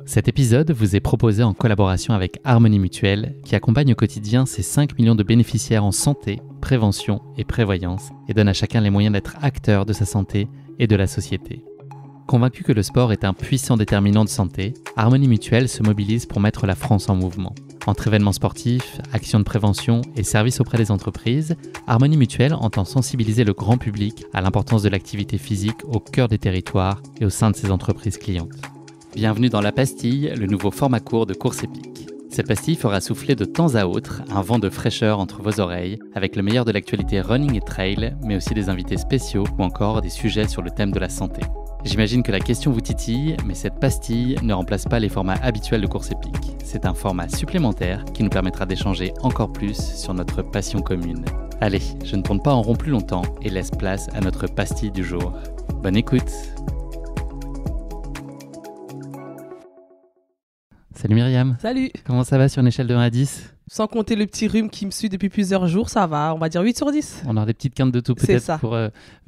Cet épisode vous est proposé en collaboration avec Harmonie Mutuelle, qui accompagne au quotidien ses 5 millions de bénéficiaires en santé, prévention et prévoyance, et donne à chacun les moyens d'être acteur de sa santé et de la société. Convaincu que le sport est un puissant déterminant de santé, Harmonie Mutuelle se mobilise pour mettre la France en mouvement. Entre événements sportifs, actions de prévention et services auprès des entreprises, Harmonie Mutuelle entend sensibiliser le grand public à l'importance de l'activité physique au cœur des territoires et au sein de ses entreprises clientes. Bienvenue dans La Pastille, le nouveau format court de Course Épique. Cette pastille fera souffler de temps à autre un vent de fraîcheur entre vos oreilles, avec le meilleur de l'actualité running et trail, mais aussi des invités spéciaux ou encore des sujets sur le thème de la santé. J'imagine que la question vous titille, mais cette pastille ne remplace pas les formats habituels de Course Épique. C'est un format supplémentaire qui nous permettra d'échanger encore plus sur notre passion commune. Allez, je ne tourne pas en rond plus longtemps et laisse place à notre pastille du jour. Bonne écoute! Salut Myriam. Salut. Comment ça va sur une échelle de 1 à 10 ? Sans compter le petit rhume qui me suit depuis plusieurs jours, ça va, on va dire 8 sur 10. On aura des petites quintes de tout peut-être pour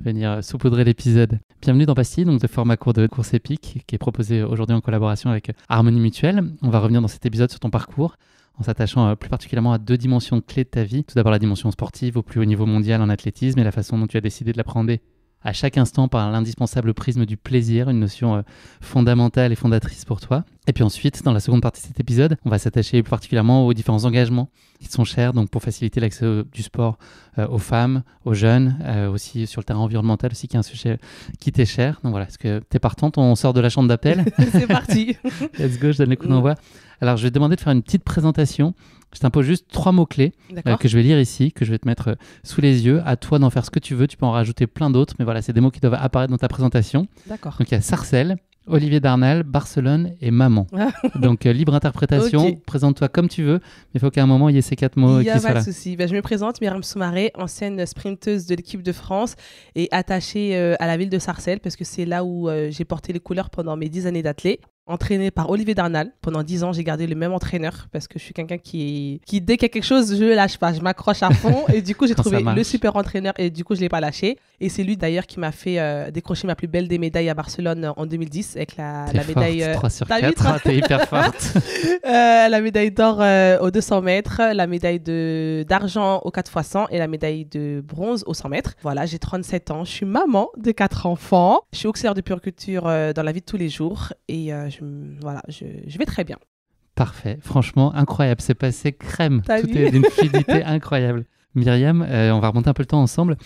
venir saupoudrer l'épisode. Bienvenue dans Pastille, donc le format court de Course Épique qui est proposé aujourd'hui en collaboration avec Harmonie Mutuelle. On va revenir dans cet épisode sur ton parcours en s'attachant plus particulièrement à 2 dimensions clés de ta vie. Tout d'abord la dimension sportive au plus haut niveau mondial en athlétisme et la façon dont tu as décidé de l'appréhender à chaque instant par l'indispensable prisme du plaisir, une notion fondamentale et fondatrice pour toi. Et puis ensuite, dans la seconde partie de cet épisode, on va s'attacher plus particulièrement aux différents engagements qui sont chers, donc pour faciliter l'accès du sport aux femmes, aux jeunes, aussi sur le terrain environnemental aussi, qui est un sujet qui t'est cher. Donc voilà, est-ce que t'es partante? On sort de la chambre d'appel. C'est parti. Let's go, je donne les coups d'envoi. Alors, je vais te demander de faire une petite présentation. Je t'impose juste 3 mots-clés que je vais lire ici, que je vais te mettre sous les yeux. À toi d'en faire ce que tu veux. Tu peux en rajouter plein d'autres, mais voilà, c'est des mots qui doivent apparaître dans ta présentation. D'accord. Donc, il y a Sarcelles, Olivier Darnal, Barcelone et Maman. Donc, libre interprétation. Okay. Présente-toi comme tu veux, mais il faut qu'à un moment, il y ait ces 4 mots qui soient là. Il n'y a pas de souci. Je me présente, Myriam Soumaré, ancienne sprinteuse de l'équipe de France et attachée à la ville de Sarcelles parce que c'est là où j'ai porté les couleurs pendant mes 10 années d'athlète. Entraînée par Olivier Darnal. Pendant 10 ans, j'ai gardé le même entraîneur parce que je suis quelqu'un qui dès qu'il y a quelque chose, je ne lâche pas, je m'accroche à fond et du coup, j'ai trouvé le super entraîneur et du coup, je ne l'ai pas lâché. Et c'est lui d'ailleurs qui m'a fait décrocher ma plus belle des médailles à Barcelone en 2010 avec la médaille... 3 sur 4, t'es hyper forte. La médaille d'or aux 200 mètres, la médaille d'argent aux 4x100 et la médaille de bronze aux 100 mètres. Voilà, j'ai 37 ans, je suis maman de 4 enfants, je suis auxiliaire de puériculture dans la vie de tous les jours et je vais très bien. Parfait, franchement incroyable, c'est passé crème, tout est d'une fluidité incroyable. Myriam, on va remonter un peu le temps ensemble.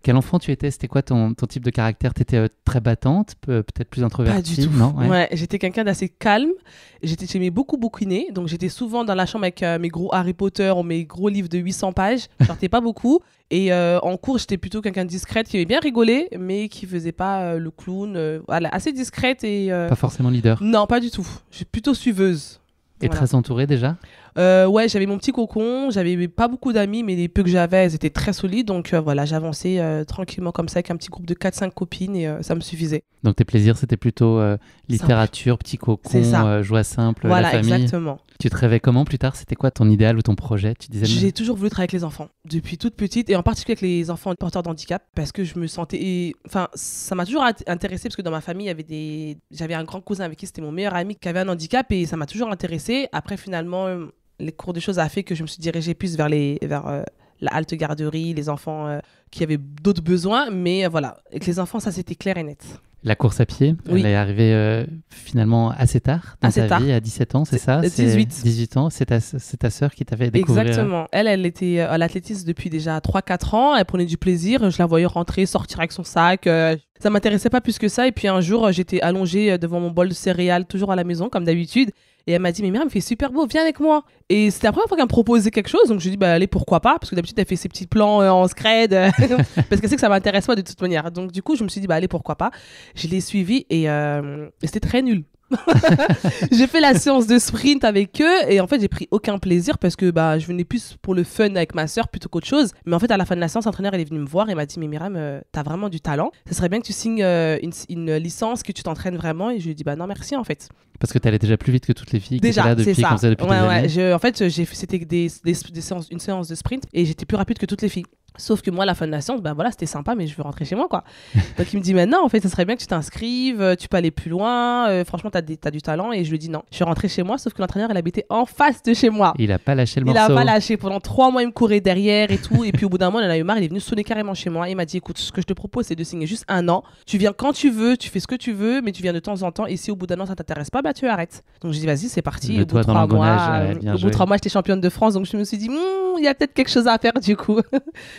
Quel enfant tu étais? C'était quoi ton type de caractère? Tu étais très battante, peut-être plus introvertie? Pas du tout. Non, ouais, j'étais quelqu'un d'assez calme. J'aimais beaucoup bouquiner, donc j'étais souvent dans la chambre avec mes gros Harry Potter ou mes gros livres de 800 pages. Je sortais pas beaucoup. Et en cours, j'étais plutôt quelqu'un de discrète qui aimait bien rigoler, mais qui faisait pas le clown. Voilà, assez discrète et... Pas forcément leader? Non, pas du tout. Je suis plutôt suiveuse. Et voilà. Très entourée déjà? Ouais, j'avais mon petit cocon, j'avais pas beaucoup d'amis, mais les peu que j'avais, elles étaient très solides. Donc voilà, j'avançais tranquillement comme ça avec un petit groupe de 4-5 copines et ça me suffisait. Donc tes plaisirs, c'était plutôt littérature, petit cocon, joie simple, voilà, la famille. Voilà, exactement. Tu te rêvais comment plus tard? C'était quoi ton idéal ou ton projet? Tu disais J'ai toujours voulu travailler avec les enfants, depuis toute petite, et en particulier avec les enfants porteurs d'handicap, parce que je me sentais... Enfin, ça m'a toujours intéressée, parce que dans ma famille, j'avais un grand cousin avec qui c'était mon meilleur ami qui avait un handicap, et ça m'a toujours intéressée. Après, finalement, les cours de choses a fait que je me suis dirigée plus vers la halte garderie, les enfants qui avaient d'autres besoins, mais voilà, avec les enfants, ça c'était clair et net. La course à pied, oui. Elle est arrivée finalement assez tard dans ta vie, à 17 ans, c'est ça? 18 ans, c'est ta sœur qui t'avait découvert. Exactement. Elle était à l'athlétisme depuis déjà 3-4 ans, elle prenait du plaisir, je la voyais rentrer, sortir avec son sac. Ça m'intéressait pas plus que ça, et puis un jour, j'étais allongée devant mon bol de céréales, toujours à la maison, comme d'habitude. Et elle m'a dit, mais Myriam, il fait super beau, viens avec moi. Et c'était la première fois qu'elle me proposait quelque chose. Donc je lui ai dit, allez, pourquoi pas? Parce que d'habitude, elle fait ses petits plans en scred. Parce qu'elle sait que ça m'intéresse pas de toute manière. Donc du coup, je me suis dit, allez, pourquoi pas? Je l'ai suivie et c'était très nul. J'ai fait la séance de sprint avec eux et en fait j'ai pris aucun plaisir parce que je venais plus pour le fun avec ma sœur plutôt qu'autre chose. Mais en fait à la fin de la séance, l'entraîneur il est venu me voir et m'a dit, mais Myriam, t'as vraiment du talent, ça serait bien que tu signes une licence, que tu t'entraînes vraiment. Et je lui ai dit non merci en fait. Parce que t'allais déjà plus vite que toutes les filles qui étaient là depuis qu'on faisait depuis des années. En fait c'était une séance de sprint et j'étais plus rapide que toutes les filles. Sauf que moi, la fin de la séance, ben voilà, c'était sympa, mais je veux rentrer chez moi, quoi. Donc il me dit, maintenant, en fait, ça serait bien que tu t'inscrives, tu peux aller plus loin, franchement, t'as du talent. Et je lui dis non. Je suis rentrée chez moi, sauf que l'entraîneur, il habitait en face de chez moi. Il a pas lâché le morceau. Il a pas lâché. Pendant 3 mois, il me courait derrière et tout. Et puis au bout d'un mois, il en a eu marre, il est venu sonner carrément chez moi. Il m'a dit, écoute, ce que je te propose, c'est de signer juste 1 an. Tu viens quand tu veux, tu fais ce que tu veux, mais tu viens de temps en temps. Et si au bout d'1 an, ça t'intéresse pas, bah tu arrêtes. Donc je dis, vas-y, c'est parti. Le doigt dans l'engrenage, au bout de 3 mois, j'étais championne de France. Donc je me suis dit, il y a peut-être quelque chose à faire du coup.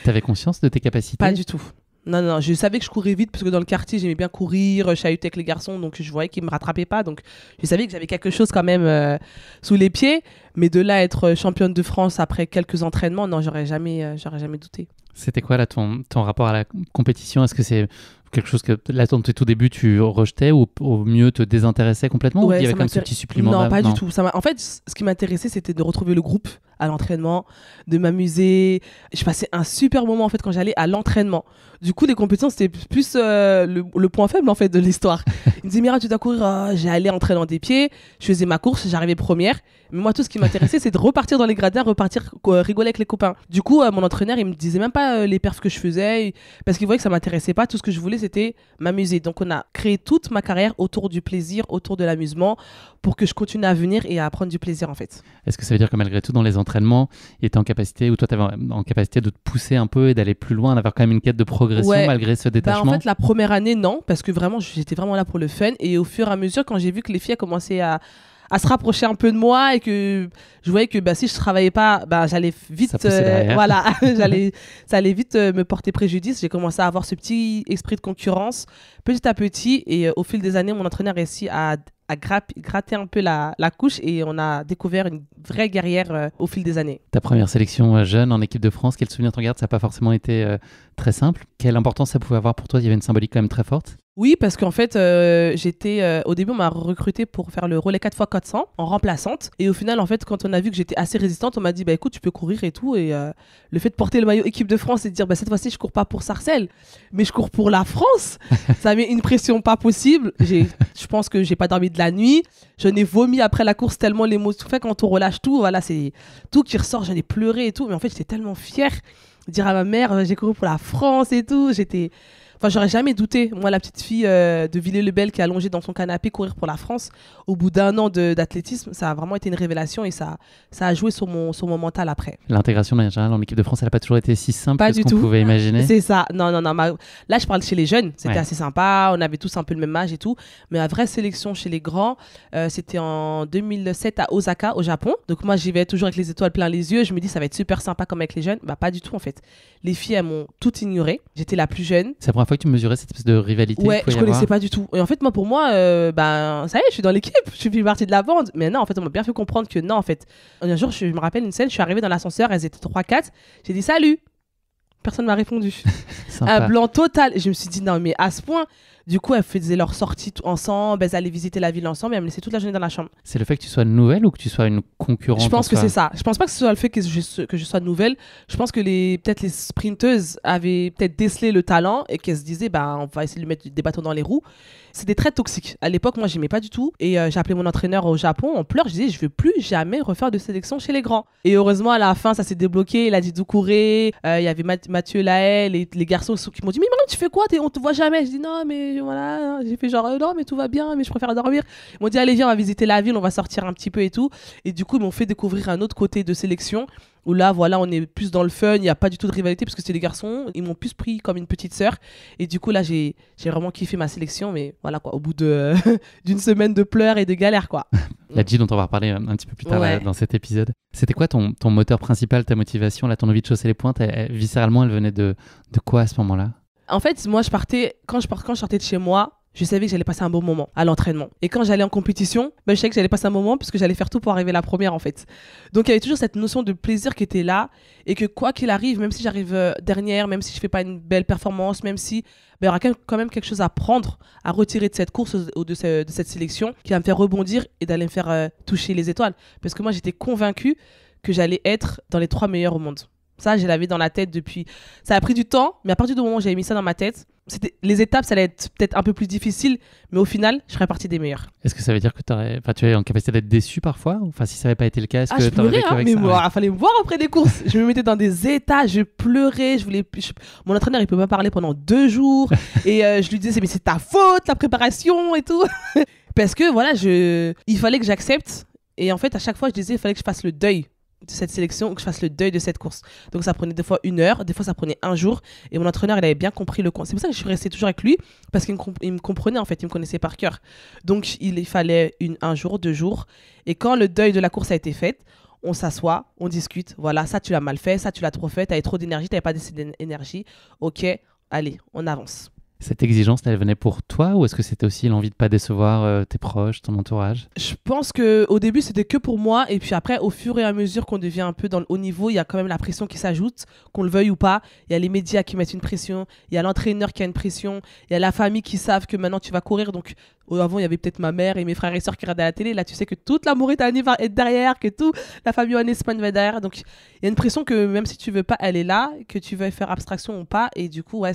T'avais conscience de tes capacités? Pas du tout. Non, je savais que je courais vite parce que dans le quartier, j'aimais bien courir, chahuter avec les garçons, donc je voyais qu'ils me rattrapaient pas. Donc je savais que j'avais quelque chose quand même sous les pieds. Mais de là à être championne de France après quelques entraînements, non, j'aurais jamais douté. C'était quoi là ton rapport à la compétition? Est-ce que c'est quelque chose que là, dans tes tout débuts, tu rejetais ou au mieux te désintéressais complètement, ou il y avait comme ce petit supplément? Non, pas du tout. En fait, ce qui m'intéressait, c'était de retrouver le groupe à l'entraînement, de m'amuser. Je passais un super moment en fait quand j'allais à l'entraînement. Du coup, les compétitions, c'était plus le point faible en fait de l'histoire. Il me disait, Mira, tu dois courir. J'allais entraîner des pieds, je faisais ma course, j'arrivais première. Mais moi, tout ce qui m'intéressait, c'est de repartir dans les gradins, rigoler avec les copains. Du coup, mon entraîneur, il me disait même pas les perfs que je faisais, parce qu'il voyait que ça m'intéressait pas. Tout ce que je voulais, c'était m'amuser. Donc, on a créé toute ma carrière autour du plaisir, autour de l'amusement, pour que je continue à venir et à prendre du plaisir, en fait. Est-ce que ça veut dire que malgré tout, dans les entraînements, il était en capacité, ou toi, tu avais en capacité de te pousser un peu et d'aller plus loin, d'avoir quand même une quête de progression malgré ce détachement? En fait, la première année, non, parce que vraiment, j'étais vraiment là pour le fun. Et au fur et à mesure, quand j'ai vu que les filles commençaient à se rapprocher un peu de moi et que je voyais que si je travaillais pas, j'allais vite ça allait vite me porter préjudice. J'ai commencé à avoir ce petit esprit de concurrence petit à petit, et au fil des années, mon entraîneur a réussi à gratter un peu la couche, et on a découvert une vraie guerrière au fil des années. Ta première sélection jeune en équipe de France, quel souvenir t'en gardes? Ça n'a pas forcément été très simple. Quelle importance ça pouvait avoir pour toi? Il y avait une symbolique quand même très forte. Oui, parce qu'en fait, au début, on m'a recruté pour faire le relais 4x400 en remplaçante. Et au final, en fait, quand on a vu que j'étais assez résistante, on m'a dit, écoute, tu peux courir et tout. Et le fait de porter le maillot équipe de France et de dire, cette fois-ci, je cours pas pour Sarcelles, mais je cours pour la France, ça met une pression pas possible. Je pense que j'ai pas dormi de la nuit. Je n'ai vomi après la course tellement l'émotion. En fait, quand on relâche tout, voilà, c'est tout qui ressort. J'en ai pleuré et tout. Mais en fait, j'étais tellement fière de dire à ma mère, j'ai couru pour la France et tout. J'aurais jamais douté, moi, la petite fille de Villers-le-Bel qui est allongée dans son canapé, courir pour la France. Au bout d'1 an d'athlétisme, ça a vraiment été une révélation, et ça a joué sur mon mental après. L'intégration en général en équipe de France, elle n'a pas toujours été si simple que ce qu'on pouvait imaginer. C'est ça. Non. Là, je parle chez les jeunes. C'était assez sympa. On avait tous un peu le même âge et tout. Mais la vraie sélection chez les grands, c'était en 2007 à Osaka, au Japon. Donc moi, j'y vais toujours avec les étoiles plein les yeux. Je me dis, ça va être super sympa comme avec les jeunes. Pas du tout, en fait. Les filles, elles m'ont toutes ignorée. J'étais la plus jeune. C'est la première fois que tu mesurais cette espèce de rivalité? Ouais, je connaissais pas du tout. Et en fait, moi, pour moi, ça y est, je suis dans l'équipe, je suis partie de la bande. Mais non, en fait, on m'a bien fait comprendre que non, en fait. Un jour, je me rappelle une scène, je suis arrivée dans l'ascenseur, elles étaient 3-4. J'ai dit salut. Personne m'a répondu. Un blanc total. Et je me suis dit, non, mais à ce point. Du coup, elles faisaient leur sortie ensemble, elles allaient visiter la ville ensemble, et elles me laissaient toute la journée dans la chambre. C'est le fait que tu sois nouvelle ou que tu sois une concurrente? Je pense que c'est ça. Je pense pas que ce soit le fait que je sois nouvelle. Je pense que peut-être les sprinteuses avaient peut-être décelé le talent et qu'elles se disaient, on va essayer de lui mettre des bâtons dans les roues. C'était très toxique. À l'époque, moi, j'aimais pas du tout. Et j'ai appelé mon entraîneur au Japon, on pleure. Je disais, je veux plus jamais refaire de sélection chez les grands. Et heureusement, à la fin, ça s'est débloqué. Il a dit d'où courir. Il y avait Mathieu Laël et les garçons qui m'ont dit, mais Marion, tu fais quoi? On te voit jamais. Je dis, non, mais voilà. J'ai fait genre, non, mais tout va bien, mais je préfère dormir. Ils m'ont dit, allez, viens, on va visiter la ville, on va sortir un petit peu et tout. Et du coup, ils m'ont fait découvrir un autre côté de sélection, où là, voilà, on est plus dans le fun, il n'y a pas du tout de rivalité, parce que c'est des garçons, ils m'ont plus pris comme une petite sœur. Et du coup, là, j'ai vraiment kiffé ma sélection, mais voilà, quoi, au bout d'une semaine de pleurs et de galères, quoi. La G dont on va reparler un petit peu plus tard dans cet épisode. C'était quoi ton moteur principal, ta motivation, là, ton envie de chausser les pointes? Viscéralement, elle venait de quoi à ce moment-là? En fait, moi, quand je sortais de chez moi, je savais que j'allais passer un bon moment à l'entraînement. Et quand j'allais en compétition, je savais que j'allais passer un moment puisque j'allais faire tout pour arriver la première, en fait. Donc, il y avait toujours cette notion de plaisir qui était là, et que quoi qu'il arrive, même si j'arrive dernière, même si je fais pas une belle performance, même si il y aura quand même quelque chose à prendre, à retirer de cette course ou de cette sélection qui va me faire rebondir et d'aller me faire toucher les étoiles. Parce que moi, j'étais convaincue que j'allais être dans les 3 meilleurs au monde. Ça, je l'avais dans la tête depuis... Ça a pris du temps, mais à partir du moment où j'avais mis ça dans ma tête, les étapes, ça allait être peut-être un peu plus difficile, mais au final, je serais partie des meilleures. Est-ce que ça veut dire que tu es en capacité d'être déçu parfois? Enfin, si ça n'avait pas été le cas, est-ce que Je tu aurais pleurais, vécu avec mais ça? moi, il fallait me voir après les courses. Je me mettais dans des états, je pleurais, mon entraîneur, il peut pas parler pendant 2 jours, et je lui disais, mais c'est ta faute, la préparation et tout. Parce que voilà, il fallait que j'accepte, et en fait, à chaque fois, je disais, il fallait que je fasse le deuil de cette sélection ou que je fasse le deuil de cette course. Donc ça prenait des fois 1 heure, des fois ça prenait 1 jour, et mon entraîneur il avait bien compris le concept. C'est pour ça que je suis restée toujours avec lui, parce qu'il me comprenait en fait, il me connaissait par cœur. Donc il fallait 1 jour, 2 jours, et quand le deuil de la course a été fait, on s'assoit, on discute, voilà, ça tu l'as mal fait, ça tu l'as trop fait, t'avais trop d'énergie, t'avais pas assez d'énergie, ok, allez, on avance. Cette exigence, elle venait pour toi ou est-ce que c'était aussi l'envie de ne pas décevoir tes proches, ton entourage? Je pense qu'au début, c'était que pour moi. Et puis après, au fur et à mesure qu'on devient un peu dans le haut niveau, il y a quand même la pression qui s'ajoute, qu'on le veuille ou pas. Il y a les médias qui mettent une pression, il y a l'entraîneur qui a une pression, il y a la famille qui savent que maintenant tu vas courir. Donc avant, il y avait peut-être ma mère et mes frères et sœurs qui regardaient la télé. Là, tu sais que toute la Mauritanie va être derrière, que toute la famille en Espagne va être derrière. Donc il y a une pression que même si tu veux pas, elle est là, que tu veux faire abstraction ou pas. Et du coup, ouais,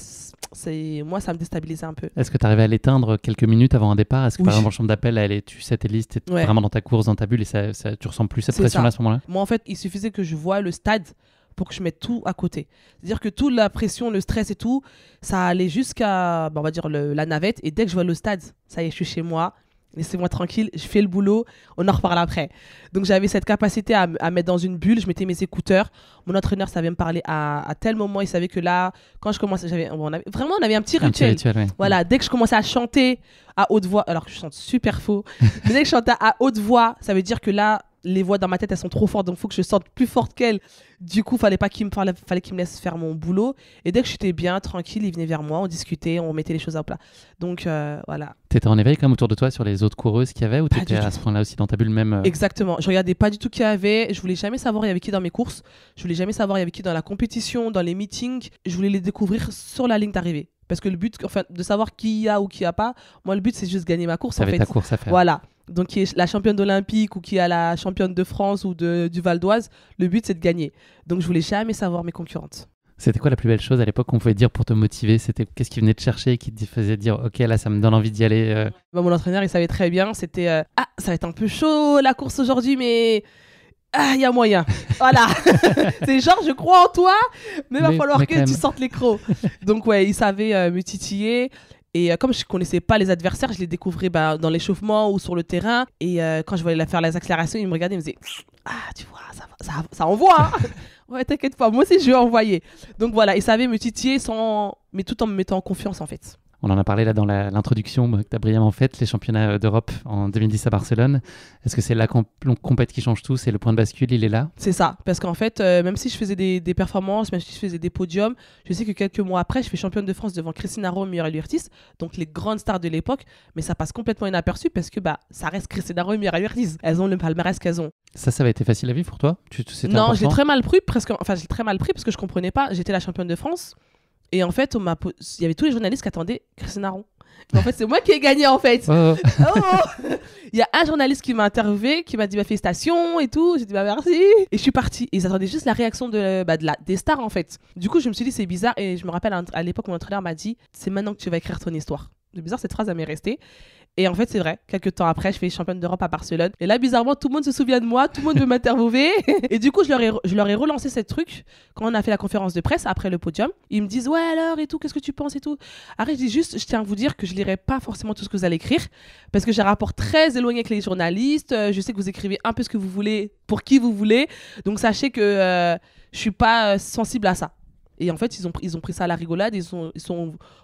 moi, ça me déstabilisait un peu. Est-ce que tu arrivais à l'éteindre quelques minutes avant un départ? Est-ce que par Oui. exemple, en chambre d'appel, tu sais tes listes, tu es vraiment dans ta course, dans ta bulle et tu ressens plus cette C'est pression-là ça. à ce moment-là? Moi, en fait, il suffisait que je voie le stade pour que je mette tout à côté. C'est-à-dire que toute la pression, le stress et tout, ça allait jusqu'à, on va dire, la navette. Et dès que je vois le stade, ça y est, je suis chez moi. Laissez-moi tranquille, je fais le boulot, on en reparle après. Donc j'avais cette capacité à mettre dans une bulle, je mettais mes écouteurs. Mon entraîneur savait me parler à tel moment, il savait que là, quand je commençais, on avait un petit rituel. Ouais. Voilà, dès que je commençais à chanter à haute voix, alors que je chante super faux, mais dès que je chantais à haute voix, ça veut dire que là, les voix dans ma tête, elles sont trop fortes, donc il faut que je sorte plus forte qu'elles. Du coup, fallait qu'il me laisse faire mon boulot. Et dès que j'étais bien, tranquille, il venait vers moi, on discutait, on mettait les choses à plat. Donc, voilà. T'étais en éveil quand même autour de toi sur les autres coureuses qu'il y avait ou t'étais à ce point-là aussi dans ta bulle même Exactement. Je regardais pas du tout qui y avait. Je voulais jamais savoir il y avait qui dans mes courses. Je voulais jamais savoir il y avait qui dans la compétition, dans les meetings. Je voulais les découvrir sur la ligne d'arrivée. Parce que le but, enfin, de savoir qui y a ou qui y a pas, moi, le but, c'est juste gagner ma course. T'avais ta course à faire. Voilà. Donc, qui est la championne olympique ou qui est la championne de France ou du Val d'Oise, le but, c'est de gagner. Donc, je voulais jamais savoir mes concurrentes. C'était quoi la plus belle chose à l'époque qu'on pouvait dire pour te motiver? Qu'est-ce qui venait te chercher et qui te faisait dire ok, là, ça me donne envie d'y aller Mon entraîneur, il savait très bien. C'était ça va être un peu chaud la course aujourd'hui, mais il y a moyen. Voilà. C'est genre, je crois en toi, mais il va falloir que tu sortes les crocs. Donc, ouais, il savait me titiller. Et comme je ne connaissais pas les adversaires, je les découvrais dans l'échauffement ou sur le terrain. Et quand je voulais faire les accélérations, il me regardait et me disait tu vois, ça envoie. Hein. Ouais, t'inquiète pas, moi aussi je vais envoyer. Donc voilà, il savait me titiller mais tout en me mettant en confiance en fait. On en a parlé là dans l'introduction que tu as brillamment faite, les championnats d'Europe en 2010 à Barcelone. Est-ce que c'est la compète qui change tout? C'est le point de bascule, il est là? C'est ça, parce qu'en fait, même si je faisais des performances, même si je faisais des podiums, je sais que quelques mois après, je fais championne de France devant Christine Arro et Muriel Urtis, donc les grandes stars de l'époque, mais ça passe complètement inaperçu parce que ça reste Christine Arro et Muriel Urtis. Elles ont le palmarès qu'elles ont. Ça va été facile à vivre pour toi? Non, j'ai très mal pris, parce que je comprenais pas. J'étais la championne de France et en fait, il y avait tous les journalistes qui attendaient Christine Arro. En fait, c'est moi qui ai gagné en fait. Il y a un journaliste qui m'a interviewé, qui m'a dit félicitations et tout. J'ai dit merci. Et je suis partie. Et ils attendaient juste la réaction des stars en fait. Du coup, je me suis dit c'est bizarre. Et je me rappelle à l'époque, mon entraîneur m'a dit c'est maintenant que tu vas écrire ton histoire. C'est bizarre, cette phrase, elle m'est restée. Et en fait, c'est vrai, quelques temps après, je fais championne d'Europe à Barcelone. Et là, bizarrement, tout le monde se souvient de moi, tout le monde veut m'interviewer. Et du coup, je leur ai relancé ce truc quand on a fait la conférence de presse après le podium. Ils me disent, ouais, alors et tout, qu'est-ce que tu penses et tout. Après, je dis juste, je tiens à vous dire que je lirai pas forcément tout ce que vous allez écrire parce que j'ai un rapport très éloigné avec les journalistes. Je sais que vous écrivez un peu ce que vous voulez pour qui vous voulez. Donc, sachez que je suis pas sensible à ça. Et en fait, ils ont pris ça à la rigolade, ils sont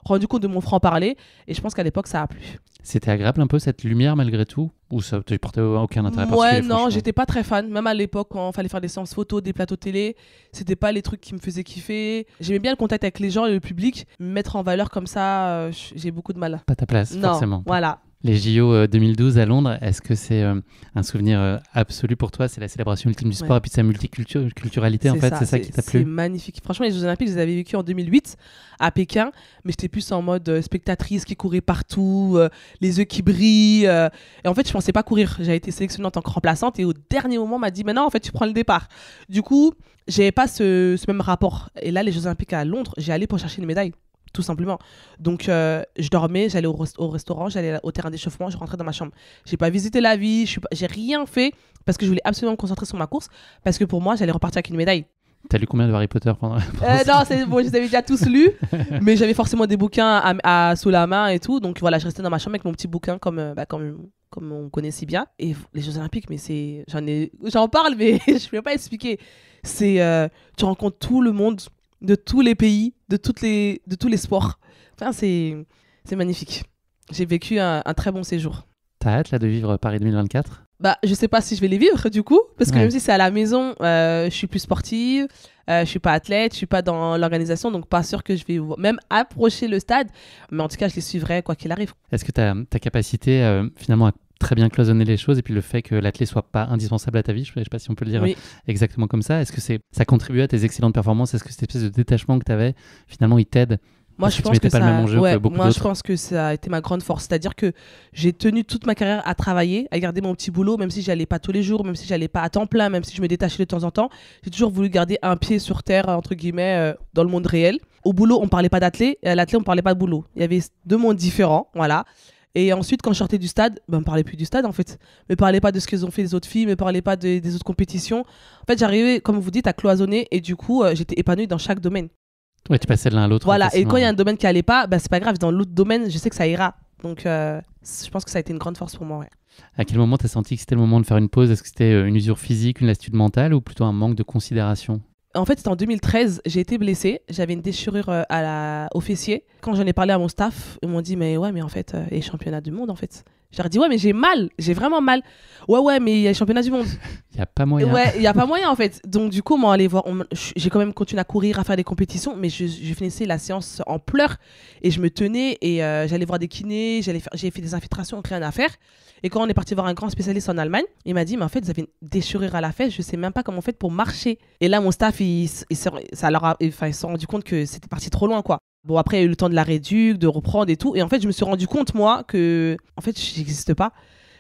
rendus compte de mon franc-parler. Et je pense qu'à l'époque, ça a plu. C'était agréable un peu cette lumière malgré tout? Ou ça ne portait aucun intérêt particulier? Ouais, non, j'étais pas très fan. Même à l'époque, quand il fallait faire des séances photos, des plateaux télé, c'était pas les trucs qui me faisaient kiffer. J'aimais bien le contact avec les gens et le public. Me mettre en valeur comme ça, j'ai beaucoup de mal. Pas ta place, non, forcément. Voilà. Les JO 2012 à Londres, est-ce que c'est un souvenir absolu pour toi? C'est la célébration ultime du sport et puis de sa multiculturalité, en fait, c'est ça qui t'a plu? C'est magnifique. Franchement, les Jeux Olympiques, je les avais vécus en 2008 à Pékin, mais j'étais plus en mode spectatrice qui courait partout, les yeux qui brillent. Et en fait, je pensais pas courir. J'avais été sélectionnée en tant que remplaçante et au dernier moment, on m'a dit, maintenant, en fait, tu prends le départ. Du coup, j'avais pas ce même rapport. Et là, les Jeux Olympiques à Londres, j'ai allé pour chercher une médaille. tout simplement. Donc, je dormais, j'allais au restaurant, j'allais au terrain d'échauffement, je rentrais dans ma chambre. J'ai pas visité la vie, j'ai rien fait parce que je voulais absolument me concentrer sur ma course parce que pour moi, j'allais repartir avec une médaille. T'as lu combien de Harry Potter pendant Non, c'est bon, je les avais déjà tous lus, mais j'avais forcément des bouquins sous la main et tout. Donc voilà, je restais dans ma chambre avec mon petit bouquin comme on connaît si bien. Et les Jeux Olympiques, mais j'en parle, mais je ne peux pas expliquer. Tu rencontres tout le monde, de tous les pays, de tous les sports. Enfin, c'est magnifique. J'ai vécu un très bon séjour. T'as hâte là de vivre Paris 2024 ? Je sais pas si je vais les vivre du coup, parce que même si c'est à la maison, je suis plus sportive, je suis pas athlète, je suis pas dans l'organisation, donc pas sûr que je vais même approcher le stade, mais en tout cas je les suivrai quoi qu'il arrive. Est-ce que ta capacité finalement à très bien cloisonner les choses et puis le fait que l'athlète soit pas indispensable à ta vie, je sais pas si on peut le dire exactement comme ça, est-ce que ça contribue à tes excellentes performances? Est-ce que cette espèce de détachement que tu avais, finalement il t'aide? Moi, je pense je pense que ça a été ma grande force. C'est-à-dire que j'ai tenu toute ma carrière à travailler, à garder mon petit boulot, même si j'allais pas tous les jours, même si j'allais pas à temps plein, même si je me détachais de temps en temps. J'ai toujours voulu garder un pied sur terre, entre guillemets, dans le monde réel. Au boulot, on parlait pas d'athlète, et à l'athlète, on parlait pas de boulot. Il y avait deux mondes différents, voilà. Et ensuite, quand je sortais du stade, on me parlait plus du stade en fait. Me parlait pas de ce qu'elles ont fait les autres filles, me parlait pas des autres compétitions. En fait, j'arrivais, comme vous dites, à cloisonner et du coup, j'étais épanouie dans chaque domaine. Ouais, tu passais de l'un à l'autre. Voilà, et quand il y a un domaine qui allait pas, c'est pas grave, dans l'autre domaine, je sais que ça ira. Donc, je pense que ça a été une grande force pour moi. Ouais. À quel moment tu as senti que c'était le moment de faire une pause? Est-ce que c'était une usure physique, une lassitude mentale ou plutôt un manque de considération? En fait, c'était en 2013, j'ai été blessée, j'avais une déchirure au fessier. Quand j'en ai parlé à mon staff, ils m'ont dit mais en fait, les championnats du monde en fait. Je leur ai dit ouais mais j'ai mal, j'ai vraiment mal. Ouais mais il y a les championnats du monde. Il y a pas moyen. Ouais, il y a pas moyen en fait. Donc du coup, moi allé voir, j'ai quand même continué à courir, à faire des compétitions, mais je finissais la séance en pleurs et je me tenais et j'allais voir des kinés, j'ai fait des infiltrations, rien à faire. Et quand on est parti voir un grand spécialiste en Allemagne, il m'a dit mais en fait vous avez une déchirure à la fesse, je sais même pas comment vous faites pour marcher. Et là mon staff ils se sont rendu compte que c'était parti trop loin quoi. Bon après il y a eu le temps de la réduc, de reprendre et tout, et en fait je me suis rendu compte moi que en fait j'existe pas.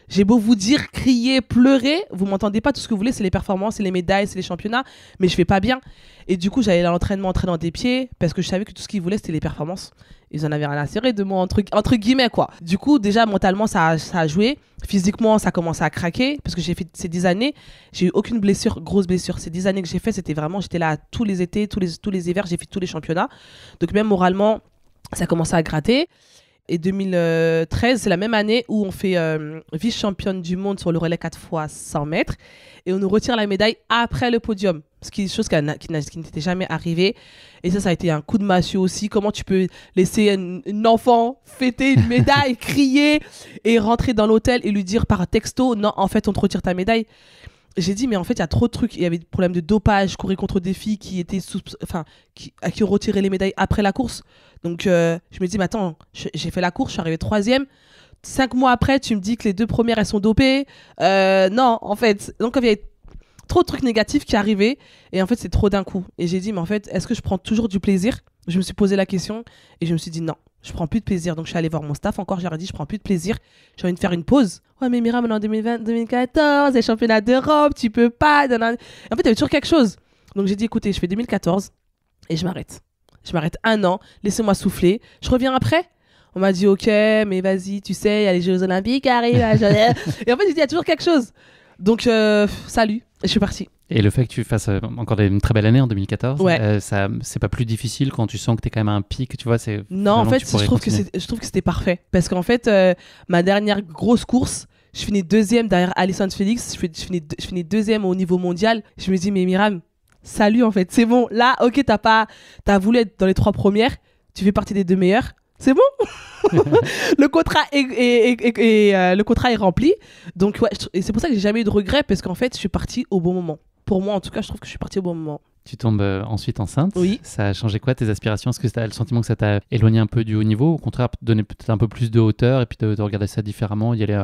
J'ai beau vous dire, crier, pleurer, vous m'entendez pas, tout ce que vous voulez, c'est les performances, c'est les médailles, c'est les championnats, mais je vais pas bien. Et du coup, j'allais à l'entraînement entraînant des pieds, parce que je savais que tout ce qu'ils voulaient, c'était les performances. Ils en avaient rien à cirer de moi, entre guillemets, quoi. Du coup, déjà, mentalement, ça a joué. Physiquement, ça a commencé à craquer, parce que j'ai fait ces 10 années, j'ai eu aucune blessure, grosse blessure. Ces 10 années que j'ai fait, c'était vraiment, j'étais là tous les étés, tous les hivers, j'ai fait tous les championnats. Donc même moralement, ça a commencé à gratter. Et 2013, c'est la même année où on fait vice-championne du monde sur le relais 4x 100 mètres. Et on nous retire la médaille après le podium. Ce qui est une chose qui n'était jamais arrivée. Et ça a été un coup de massue aussi. Comment tu peux laisser un enfant fêter une médaille, crier et rentrer dans l'hôtel et lui dire par texto, non, en fait, on te retire ta médaille. J'ai dit, mais en fait, il y a trop de trucs. Il y avait des problèmes de dopage. Je courais contre des filles qui étaient à qui ont retiré les médailles après la course. Donc, je me dis, mais attends, j'ai fait la course, je suis arrivée 3e. 5 mois après, tu me dis que les 2 premières, elles sont dopées. Non, en fait. Donc, il y avait trop de trucs négatifs qui arrivaient. Et en fait, c'est trop d'un coup. Et j'ai dit, mais en fait, est-ce que je prends toujours du plaisir? Je me suis posé la question et je me suis dit, non, je prends plus de plaisir. Donc, je suis allée voir mon staff encore. Je leur ai dit, je prends plus de plaisir. J'ai envie de faire une pause. Ouais, mais Mira, maintenant en 2014, les championnats d'Europe, tu peux pas. En fait, il y avait toujours quelque chose. Donc, j'ai dit, écoutez, je fais 2014 et je m'arrête. Je m'arrête 1 an, laissez-moi souffler. Je reviens après. On m'a dit, ok, mais vas-y, tu sais, il y a les Jeux Olympiques qui arrivent. Et en fait, j'ai dit, il y a toujours quelque chose. Donc, salut. Et je suis partie. Et le fait que tu fasses encore une très belle année en 2014, ouais. C'est pas plus difficile quand tu sens que tu es quand même à un pic, tu vois, non, en fait, je trouve que c'était parfait. Parce qu'en fait, ma dernière grosse course, je finis 2e derrière Alison Felix. Je finis 2e au niveau mondial. Je me dis, mais Myriam, salut en fait, c'est bon. Là, ok, t'as voulu être dans les 3 premières, tu fais partie des 2 meilleures. C'est bon. Le contrat est rempli. Donc ouais, et c'est pour ça que j'ai jamais eu de regrets parce qu'en fait, je suis partie au bon moment. Pour moi, en tout cas, je trouve que je suis partie au bon moment. Tu tombes ensuite enceinte. Oui. Ça a changé quoi tes aspirations? Est-ce que tu as le sentiment que ça t'a éloigné un peu du haut niveau? Au contraire, donner peut-être un peu plus de hauteur et puis de regarder ça différemment, y aller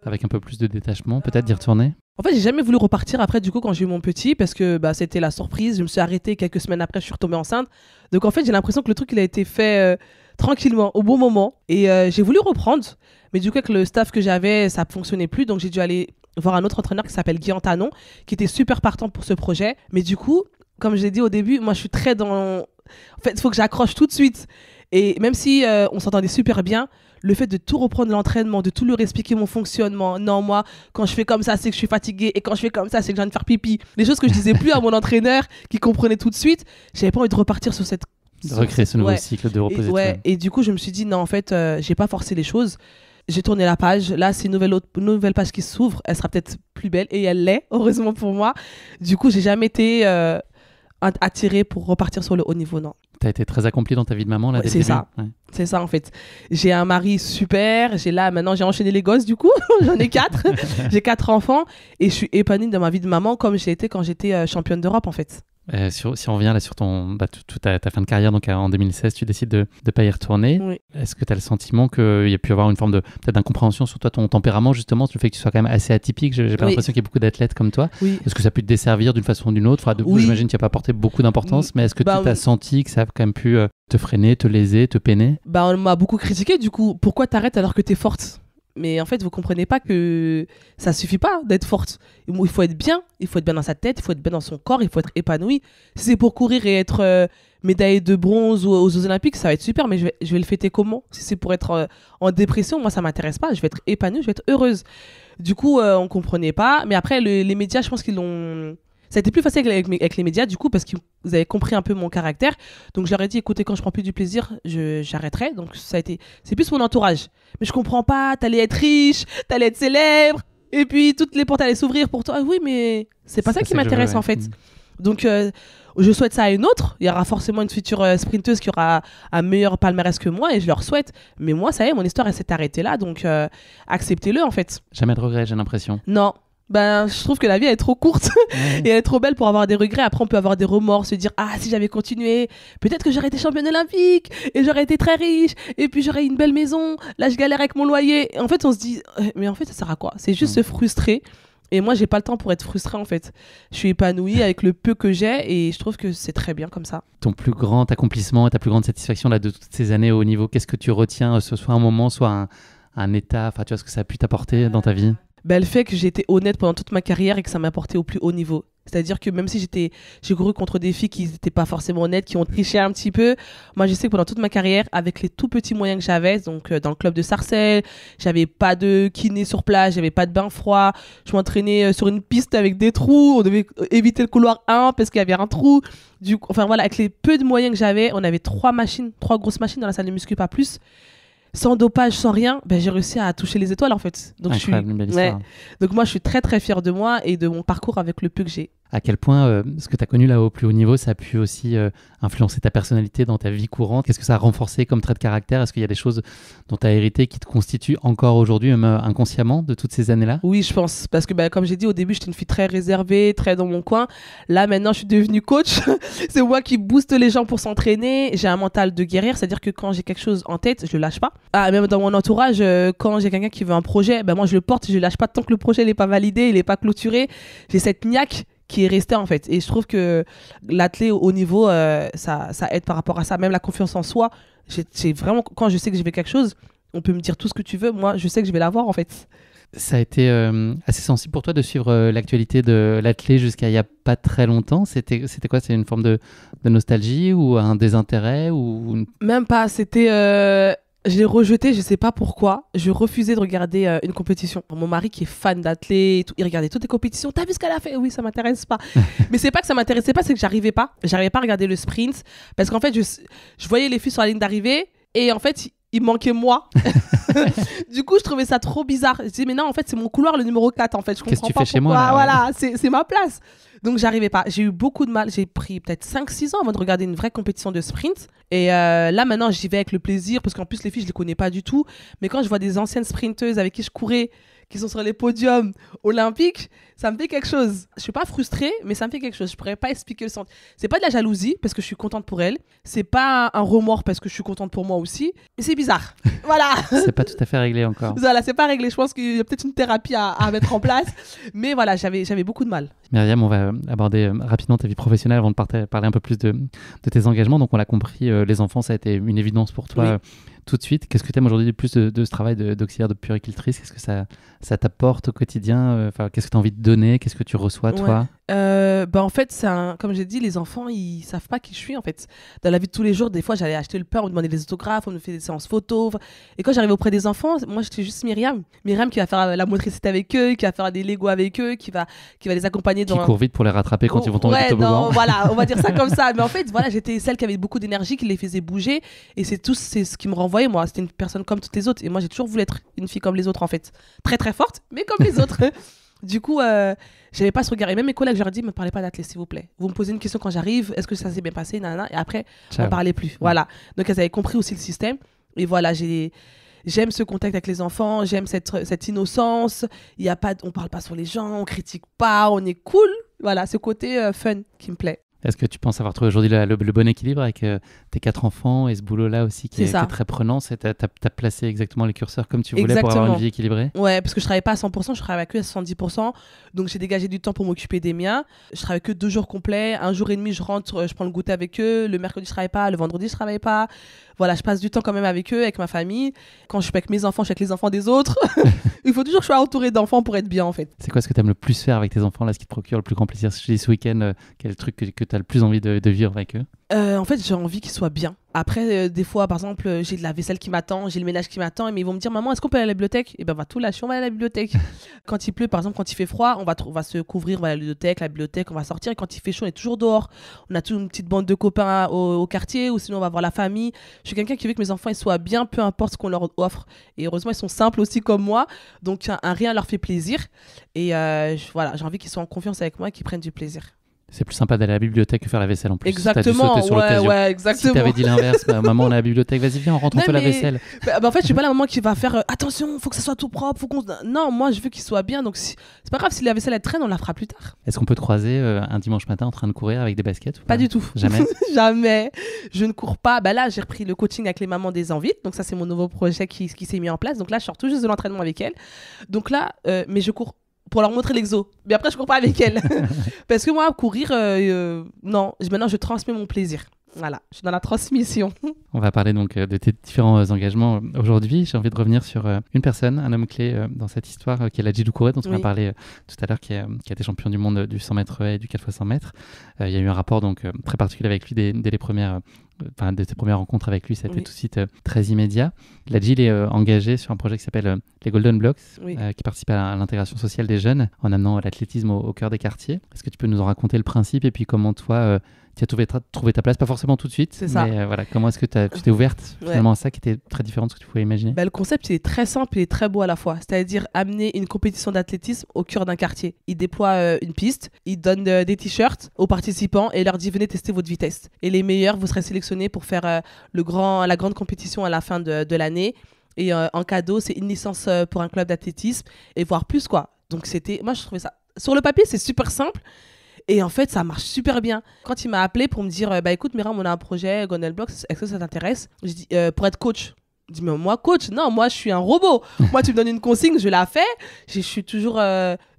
avec un peu plus de détachement, peut-être d'y retourner? En fait, j'ai jamais voulu repartir après, du coup, quand j'ai eu mon petit, parce que c'était la surprise. Je me suis arrêtée quelques semaines après, je suis retombée enceinte. Donc, en fait, j'ai l'impression que le truc, il a été fait tranquillement, au bon moment. Et j'ai voulu reprendre. Mais du coup, avec le staff que j'avais, ça ne fonctionnait plus. Donc, j'ai dû aller voir un autre entraîneur qui s'appelle Guy Antanon, qui était super partant pour ce projet. Mais du coup, comme j'ai dit au début, moi, je suis très dans... En fait, il faut que j'accroche tout de suite. Et même si on s'entendait super bien, le fait de tout reprendre l'entraînement, de tout leur expliquer mon fonctionnement. Non, moi, quand je fais comme ça, c'est que je suis fatiguée. Et quand je fais comme ça, c'est que je viens de faire pipi. Les choses que je disais plus à mon entraîneur, qui comprenait tout de suite. J'avais pas envie de repartir sur cette... De recréer ce nouveau cycle de reposer. Et du coup, je me suis dit, non, en fait, j'ai pas forcé les choses. J'ai tourné la page. Là, c'est une nouvelle page qui s'ouvre. Elle sera peut-être plus belle. Et elle l'est, heureusement pour moi. Du coup, j'ai jamais été attirée pour repartir sur le haut niveau, non. Tu as été très accomplie dans ta vie de maman, là, dès le début. Ça. Ouais. C'est ça, en fait. J'ai un mari super. Maintenant, j'ai enchaîné les gosses, du coup. J'en ai 4. J'ai 4 enfants. Et je suis épanouie dans ma vie de maman comme j'ai été quand j'étais championne d'Europe, en fait. Si on revient là sur ta fin de carrière, donc en 2016, tu décides de ne pas y retourner. Oui. Est-ce que tu as le sentiment qu'il y a pu avoir une forme peut-être d'incompréhension sur toi, ton tempérament, justement, sur le fait que tu sois quand même assez atypique? J'ai pas l'impression qu'il y ait beaucoup d'athlètes comme toi. Oui. Est-ce que ça a pu te desservir d'une façon ou d'une autre? J'imagine que tu n'as pas apporté beaucoup d'importance, mais est-ce que tu as senti que ça a quand même pu te freiner, te léser, te peiner? On m'a beaucoup critiqué, du coup. Pourquoi t'arrêtes alors que t'es forte? Mais en fait, vous comprenez pas que ça suffit pas d'être forte. Il faut être bien dans sa tête, il faut être bien dans son corps, il faut être épanoui. Si c'est pour courir et être médaillée de bronze aux Jeux Olympiques, ça va être super, mais je vais le fêter comment? Si c'est pour être en dépression, moi ça m'intéresse pas. Je vais être épanouie, je vais être heureuse. Du coup, on comprenait pas. Mais après, les médias, je pense qu'ils l'ont... Ça a été plus facile avec les médias, du coup, parce que vous avez compris un peu mon caractère. Donc, je leur ai dit, écoutez, quand je prends plus du plaisir, j'arrêterai. Donc, c'est plus mon entourage. Mais je comprends pas, t'allais être riche, t'allais être célèbre, et puis toutes les portes allaient s'ouvrir pour toi. Oui, mais c'est pas ça qui m'intéresse, en fait. Donc, je souhaite ça à une autre. Il y aura forcément une future sprinteuse qui aura un meilleur palmarès que moi, et je leur souhaite. Mais moi, ça y est, mon histoire, elle s'est arrêtée là. Donc, acceptez-le, en fait. Jamais de regret, j'ai l'impression. Non. Je trouve que la vie elle est trop courte et elle est trop belle pour avoir des regrets. Après on peut avoir des remords, se dire si j'avais continué, peut-être que j'aurais été championne olympique et j'aurais été très riche et puis j'aurais une belle maison. Là je galère avec mon loyer. Et en fait on se dit mais en fait ça sert à quoi? C'est juste se frustrer. Et moi j'ai pas le temps pour être frustrée en fait. Je suis épanouie avec le peu que j'ai et je trouve que c'est très bien comme ça. Ton plus grand accomplissement, ta plus grande satisfaction là, de toutes ces années au haut niveau, qu'est-ce que tu retiens, soit un moment, soit un état, tu vois ce que ça a pu t'apporter dans ta vie? Le fait que j'ai été honnête pendant toute ma carrière et que ça m'a porté au plus haut niveau. C'est-à-dire que même si j'ai couru contre des filles qui n'étaient pas forcément honnêtes, qui ont triché un petit peu, moi je sais que pendant toute ma carrière, avec les tout petits moyens que j'avais, donc dans le club de Sarcelles, j'avais pas de kiné sur place, j'avais pas de bain froid, je m'entraînais sur une piste avec des trous, on devait éviter le couloir 1 parce qu'il y avait un trou. Enfin voilà, avec les peu de moyens que j'avais, on avait 3 grosses machines dans la salle de muscu, pas plus. Sans dopage, sans rien, j'ai réussi à toucher les étoiles en fait. Donc, Donc moi je suis très très fière de moi et de mon parcours avec le peu que j'ai. À quel point ce que tu as connu là au plus haut niveau, ça a pu aussi influencer ta personnalité dans ta vie courante? Qu'est-ce que ça a renforcé comme trait de caractère? Est-ce qu'il y a des choses dont tu as hérité qui te constituent encore aujourd'hui, même inconsciemment, de toutes ces années-là? Oui, je pense. Parce que comme j'ai dit au début, j'étais une fille très réservée, très dans mon coin. Là, maintenant, je suis devenue coach. C'est moi qui booste les gens pour s'entraîner. J'ai un mental de guerrière, c'est-à-dire que quand j'ai quelque chose en tête, je le lâche pas. Même dans mon entourage, quand j'ai quelqu'un qui veut un projet, moi, je le porte, je le lâche pas tant que le projet n'est pas validé, il n'est pas clôturé. J'ai cette niaque qui est resté en fait, et je trouve que l'athlète au haut niveau ça aide par rapport à ça, même la confiance en soi. J'ai vraiment, quand je sais que j'ai fait quelque chose, on peut me dire tout ce que tu veux, moi je sais que je vais l'avoir en fait. Ça a été assez sensible pour toi de suivre l'actualité de l'athlète jusqu'à il n'y a pas très longtemps. C'était quoi? C'est une forme de nostalgie ou un désintérêt ou... Même pas, c'était... Je l'ai rejeté, je sais pas pourquoi. Je refusais de regarder une compétition. Mon mari qui est fan d'athlètes, il regardait toutes les compétitions. T'as vu ce qu'elle a fait? Oui, ça m'intéresse pas. Mais c'est pas que ça m'intéressait pas, c'est que j'arrivais pas. J'arrivais pas à regarder le sprint parce qu'en fait, je voyais les filles sur la ligne d'arrivée et en fait, il manquait moi. Du coup, je trouvais ça trop bizarre. Je disais mais non, en fait, c'est mon couloir le numéro 4 en fait. Je comprends Qu'est-ce que tu pas fais chez moi là, voilà, c'est ma place. Donc j'arrivais pas. J'ai eu beaucoup de mal. J'ai pris peut-être 5-6 ans avant de regarder une vraie compétition de sprint. Et là maintenant j'y vais avec le plaisir parce qu'en plus les filles je les connais pas du tout. Mais quand je vois des anciennes sprinteuses avec qui je courais, qui sont sur les podiums olympiques, ça me fait quelque chose. Je suis pas frustrée, mais ça me fait quelque chose. Je pourrais pas expliquer le sentiment. C'est pas de la jalousie parce que je suis contente pour elle. C'est pas un remords parce que je suis contente pour moi aussi. Mais c'est bizarre. Voilà. C'est pas tout à fait réglé encore. Voilà, c'est pas réglé. Je pense qu'il y a peut-être une thérapie à mettre en place. Mais voilà, j'avais beaucoup de mal. Myriam, on va aborder rapidement ta vie professionnelle avant de parler un peu plus de tes engagements. Donc on l'a compris, les enfants, ça a été une évidence pour toi. Oui. Tout de suite. Qu'est-ce que tu aimes aujourd'hui de plus de ce travail d'auxiliaire de puéricultrice? Qu'est-ce que ça t'apporte au quotidien? Qu'est-ce que tu as envie de donner? Qu'est-ce que tu reçois, toi? En fait, comme j'ai dit, les enfants, ils savent pas qui je suis en fait. Dans la vie de tous les jours, des fois, j'allais acheter le pain, on me demandait des autographes, on me fait des séances photos. Et quand j'arrivais auprès des enfants, moi, j'étais juste Myriam. Myriam qui va faire la motricité avec eux, qui va faire des Lego avec eux, qui va les accompagner Qui court vite pour les rattraper quand ils vont tomber du toboggan. Non, voilà, on va dire ça comme ça. Mais en fait, voilà, j'étais celle qui avait beaucoup d'énergie, qui les faisait bouger. Et c'est ce qui me renvoyait, moi. C'était une personne comme toutes les autres. Et moi, j'ai toujours voulu être une fille comme les autres, en fait. Très, très forte, mais comme les autres. Du coup, j'avais pas ce regard. Et même mes collègues, je leur dis, ne me parlez pas d'athlète, s'il vous plaît. Vous me posez une question quand j'arrive, est-ce que ça s'est bien passé, nanana, et après, on ne parlait plus. Voilà. Donc, elles avaient compris aussi le système. Et voilà, j'aime ce contact avec les enfants, j'aime cette innocence. On parle pas sur les gens, on critique pas, on est cool. Voilà, ce côté fun qui me plaît. Est-ce que tu penses avoir trouvé aujourd'hui le bon équilibre avec tes 4 enfants et ce boulot-là aussi qui est très prenant? Tu as placé exactement les curseurs comme tu voulais pour avoir une vie équilibrée? Ouais, parce que je travaille pas à 100%, je travaille avec eux à 70%. Donc j'ai dégagé du temps pour m'occuper des miens. Je travaille que 2 jours complets. 1 jour et demi, je rentre, je prends le goûter avec eux. Le mercredi, je travaille pas. Le vendredi, je travaille pas. Voilà, je passe du temps quand même avec eux, avec ma famille. Quand je suis avec mes enfants, je suis avec les enfants des autres. Il faut toujours que je sois entourée d'enfants pour être bien en fait. C'est quoi ce que tu aimes le plus faire avec tes enfants là, ce qui te procure le plus grand plaisir ce week-end? Quel est le truc que tu as le plus envie de vivre avec eux? En fait, j'ai envie qu'ils soient bien. Après, des fois, par exemple, j'ai de la vaisselle qui m'attend, j'ai le ménage qui m'attend, mais ils vont me dire, maman, est-ce qu'on peut aller à la bibliothèque? Et ben, on va tout lâcher, on va aller à la bibliothèque. Quand il pleut, par exemple, quand il fait froid, on va se couvrir, on va à la bibliothèque, on va sortir. Et quand il fait chaud, on est toujours dehors. On a toute une petite bande de copains au quartier, ou sinon on va voir la famille. Je suis quelqu'un qui veut que mes enfants ils soient bien, peu importe ce qu'on leur offre. Et heureusement, ils sont simples aussi comme moi, donc un rien leur fait plaisir. Et voilà, j'ai envie qu'ils soient en confiance avec moi et qu'ils prennent du plaisir. C'est plus sympa d'aller à la bibliothèque que faire la vaisselle en plus. Exactement, exactement. Si t'avais dit l'inverse, maman, on est à la bibliothèque, vas-y, viens, on rentre, on fait la vaisselle. En fait, je suis pas la maman qui va faire attention, faut que ça soit tout propre, Non, moi, je veux qu'il soit bien, donc c'est pas grave si la vaisselle elle traîne, on la fera plus tard. Est-ce qu'on peut te croiser un dimanche matin en train de courir avec des baskets ou pas du tout. Jamais. Jamais. Je ne cours pas. Là, j'ai repris le coaching avec les mamans des Envites, donc ça, c'est mon nouveau projet qui s'est mis en place. Donc là, je sors tout juste de l'entraînement avec elles. Donc là, mais je cours pour leur montrer l'exo. Mais après, je cours pas avec elles. Parce que moi, courir, non. Maintenant, je transmets mon plaisir. Voilà, je suis dans la transmission. On va parler donc de tes différents engagements aujourd'hui. J'ai envie de revenir sur une personne, un homme clé dans cette histoire, qui est Ladji Doucouré, dont on a parlé tout à l'heure, qui a été champion du monde du 100 mètres et du 4x100 mètres. Il y a eu un rapport donc, très particulier avec lui dès les premières... de tes premières rencontres avec lui, ça a été tout de suite très immédiat. Ladji, il est engagé sur un projet qui s'appelle les Golden Blocks, qui participe à l'intégration sociale des jeunes en amenant l'athlétisme au cœur des quartiers. Est-ce que tu peux nous en raconter le principe et puis comment toi, tu as trouvé ta place? Pas forcément tout de suite, mais voilà, comment est-ce que tu t'es ouverte finalement à ça qui était très différent de ce que tu pouvais imaginer? Le concept, il est très simple et très beau à la fois. C'est-à-dire amener une compétition d'athlétisme au cœur d'un quartier. Il déploie une piste, il donne des t-shirts aux participants et leur dit venez tester votre vitesse. Et les meilleurs, vous serez sélectionnés pour faire la grande compétition à la fin de l'année. Et en cadeau, c'est une licence pour un club d'athlétisme et voire plus quoi. Donc moi je trouvais ça, sur le papier c'est super simple et en fait ça marche super bien. Quand il m'a appelé pour me dire écoute Myriam, on a un projet Golden Blocks, est-ce que ça t'intéresse? J'ai dit pour être coach. Je dis mais moi coach, non, moi je suis un robot. Moi tu me donnes une consigne, je la fais. Je suis toujours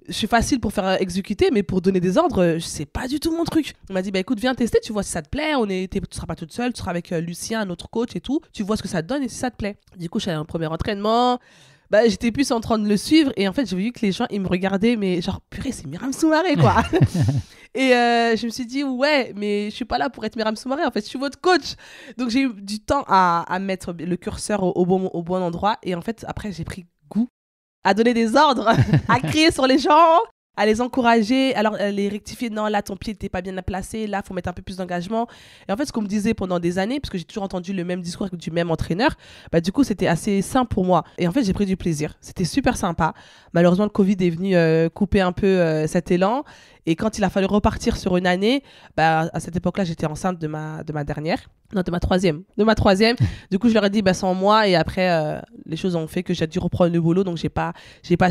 je suis facile pour faire exécuter, mais pour donner des ordres, c'est pas du tout mon truc. On m'a dit, écoute, viens tester, tu vois si ça te plaît. Tu seras pas toute seule, tu seras avec Lucien, un autre coach et tout. Tu vois ce que ça te donne et si ça te plaît. Du coup, je suis allée à un premier entraînement. J'étais plus en train de le suivre et en fait, j'ai vu que les gens, ils me regardaient, mais genre, purée, c'est Myriam Soumaré, quoi. Et je me suis dit, ouais, mais je suis pas là pour être Myriam Soumaré, en fait, je suis votre coach. Donc, j'ai eu du temps à mettre le curseur au bon endroit. Et en fait, après, j'ai pris goût à donner des ordres, à crier sur les gens, à les encourager, alors les rectifier. Non, là, ton pied n'était pas bien placé, là, il faut mettre un peu plus d'engagement. Et en fait, ce qu'on me disait pendant des années, parce que j'ai toujours entendu le même discours du même entraîneur, du coup, c'était assez simple pour moi. Et en fait, j'ai pris du plaisir. C'était super sympa. Malheureusement, le Covid est venu couper un peu cet élan. Et quand il a fallu repartir sur une année, à cette époque-là, j'étais enceinte de ma dernière. Non, de ma troisième. Du coup, je leur ai dit, sans moi. Et après, les choses ont fait que j'ai dû reprendre le boulot. Donc, j'ai pas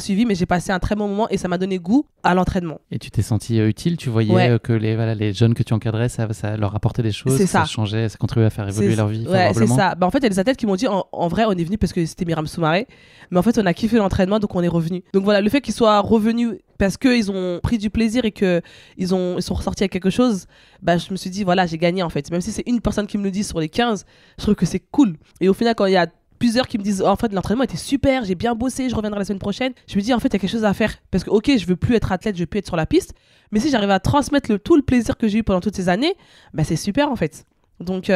suivi, mais j'ai passé un très bon moment et ça m'a donné goût à l'entraînement. Et tu t'es sentie utile? Tu voyais que les jeunes que tu encadrais, ça leur apportait des choses? Ça changeait, ça contribuait à faire évoluer leur vie favorablement? C'est ça. En fait, il y a des athlètes qui m'ont dit, en vrai, on est venu parce que c'était Myriam Soumaré. Mais en fait, on a kiffé l'entraînement, donc on est revenu. Donc voilà, le fait qu'ils soient revenus parce qu'ils ont pris du plaisir et qu'ils sont ressortis avec quelque chose, je me suis dit, voilà, j'ai gagné en fait. Même si c'est une personne qui me le dit sur les 15, je trouve que c'est cool. Et au final, quand il y a plusieurs qui me disent en fait l'entraînement était super, j'ai bien bossé, je reviendrai la semaine prochaine. Je me dis en fait il y a quelque chose à faire parce que ok, je veux plus être athlète, je veux plus être sur la piste, mais si j'arrive à transmettre tout le plaisir que j'ai eu pendant toutes ces années, bah c'est super en fait. Donc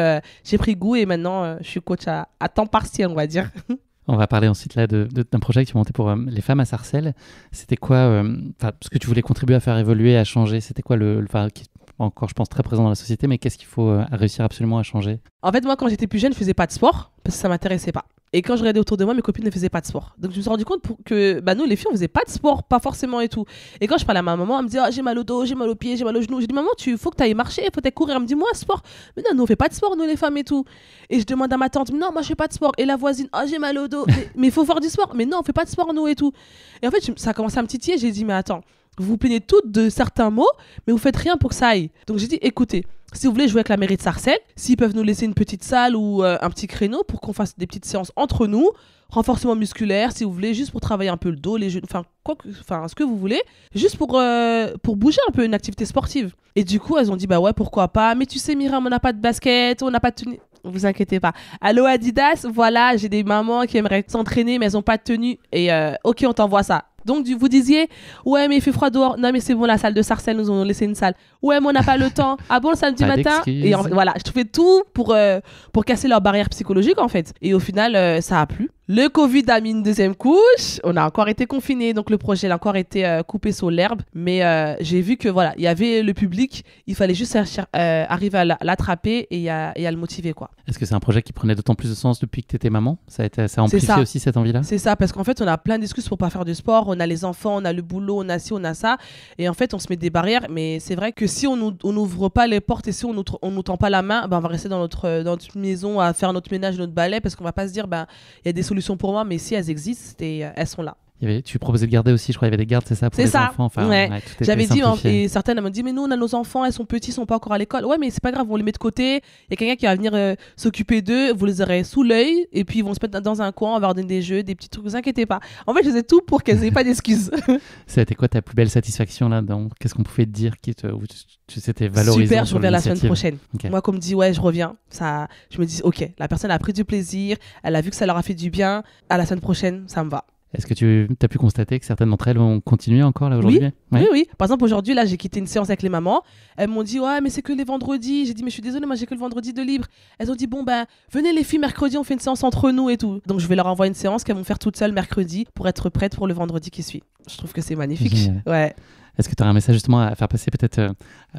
j'ai pris goût et maintenant je suis coach à temps partiel, on va dire. On va parler ensuite là d'un projet que tu montais pour les femmes à Sarcelles. C'était quoi ce que tu voulais contribuer à faire évoluer, à changer? C'était quoi qui est encore, je pense, très présent dans la société, mais qu'est-ce qu'il faut réussir absolument à changer? En fait, moi, quand j'étais plus jeune, je faisais pas de sport parce que ça m'intéressait pas. Et quand je regardais autour de moi, mes copines ne faisaient pas de sport. Donc je me suis rendu compte que nous, les filles, on faisait pas de sport, pas forcément et tout. Et quand je parlais à ma maman, elle me disait j'ai mal au dos, j'ai mal aux pieds, j'ai mal aux genoux. J'ai dit maman, faut que tu ailles marcher, faut que tu ailles courir. Elle me dit moi, sport. Mais non, nous, on fait pas de sport, nous, les femmes et tout. Et je demande à ma tante, non, moi, je fais pas de sport. Et la voisine, j'ai mal au dos. Mais il faut faire du sport. Mais non, on fait pas de sport, nous et tout. Et en fait, ça a commencé à me titiller. J'ai dit mais attends, vous vous plaignez toutes de certains mots, mais vous faites rien pour que ça aille. Donc j'ai dit écoutez, si vous voulez jouer avec la mairie de Sarcelles, s'ils peuvent nous laisser une petite salle ou un petit créneau pour qu'on fasse des petites séances entre nous, renforcement musculaire, si vous voulez, juste pour travailler un peu le dos, les genoux, ce que vous voulez, juste pour bouger un peu, une activité sportive. Et du coup, elles ont dit bah ouais, pourquoi pas. Mais tu sais, Myriam, on n'a pas de basket, on n'a pas de tenue. Vous inquiétez pas. Allô Adidas, voilà, j'ai des mamans qui aimeraient s'entraîner, mais elles n'ont pas de tenue. Et ok, on t'envoie ça. Donc, vous disiez, ouais, mais il fait froid dehors. Non, mais c'est bon, la salle de Sarcelles, nous ont laissé une salle. Ouais, mais on n'a pas le temps. Ah bon, le samedi matin. Et voilà, je fais tout pour casser leur barrière psychologique, en fait. Et au final, ça a plu. Le Covid a mis une deuxième couche. On a encore été confinés. Donc, le projet a encore été coupé sur l'herbe. Mais j'ai vu que, voilà, il y avait le public. Il fallait juste arriver à l'attraper et à le motiver, quoi. Est-ce que c'est un projet qui prenait d'autant plus de sens depuis que tu étais maman? Ça a amplifié aussi cette envie-là? C'est ça, parce qu'en fait, on a plein d'excuses pour pas faire de sport. On a les enfants, on a le boulot, on a ci, on a ça. Et en fait, on se met des barrières. Mais c'est vrai que si on n'ouvre pas les portes et si on nous tend pas la main, on va rester dans notre maison à faire notre ménage, notre balai, parce qu'on va pas se dire, il y a des solutions pour moi, mais si elles existent et elles sont là. Tu proposais de garder aussi, je crois, il y avait des gardes, c'est ça, pour les enfants. J'avais dit, et certaines elles m'ont dit, mais nous, on a nos enfants, elles sont petits, ils sont pas encore à l'école. Ouais, mais c'est pas grave, on les met de côté. Il y a quelqu'un qui va venir s'occuper d'eux, vous les aurez sous l'œil, et puis ils vont se mettre dans un coin, on va leur donner des jeux, des petits trucs, vous inquiétez pas. En fait, je faisais tout pour qu'elles aient pas d'excuses. C'était quoi ta plus belle satisfaction là dedans? Qu'est-ce qu'on pouvait te dire où tu s'étais valorisant? Super, je reviens la semaine prochaine. Okay. Moi, comme me dit, ouais, je reviens. Ça, je me dis, ok, la personne a pris du plaisir, elle a vu que ça leur a fait du bien. À la semaine prochaine, ça me va. Est-ce que tu as pu constater que certaines d'entre elles ont continué encore là aujourd'hui? Oui. Par exemple, aujourd'hui, là, j'ai quitté une séance avec les mamans. Elles m'ont dit, ouais, mais c'est que les vendredis. J'ai dit, mais je suis désolée, moi, j'ai que le vendredi de libre. Elles ont dit, bon, venez les filles, mercredi, on fait une séance entre nous et tout. Donc, je vais leur envoyer une séance qu'elles vont faire toutes seules mercredi pour être prêtes pour le vendredi qui suit. Je trouve que c'est magnifique. Génial. Ouais. Est-ce que tu aurais un message justement à faire passer peut-être